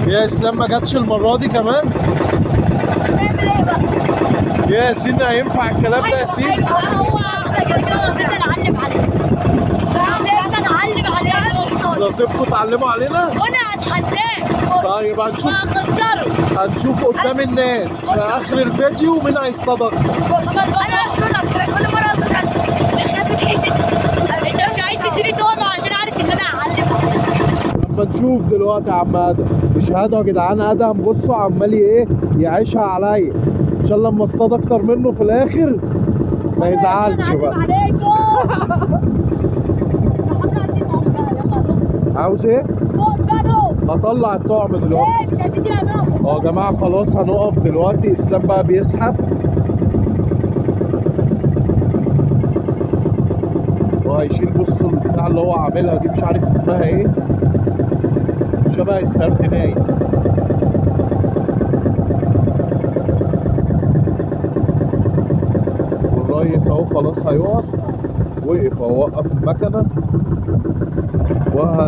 يا اسلام ما جاتش المره دي كمان. نعمل ايه بقى؟ يا ياسين هينفع الكلام ده يا ياسين؟ هو احنا كده نسيبنا نعلم عليه. نسيبنا نعلم عليه يا استاذ. نصيبكم تعلموا علينا؟ وانا هتحداه. طيب وهكسره. هنشوف قدام الناس في اخر الفيديو مين هيصطاد اكتر. انا هصطادك كل مره هصطاد. احنا بتحس انت مش عايز تديني تهمه عشان عارف ان انا هعلمك. لما نشوف دلوقتي يا عم ادم. اشهدوا يا جدعان ادم، بصوا عمال ايه يعيشها عليا عشان لما اصطاد اكتر منه في الاخر ما يزعلش بقى. عاوز ايه؟ هطلع الطعم دلوقتي. يا جماعه خلاص هنقف دلوقتي. اسلام بقى بيسحب وهيشيل. بص البتاع اللي هو عاملها دي مش عارف اسمها ايه، شبه السردينية. والريس اهو خلاص هيقف. وقف اهو، وقف المكنه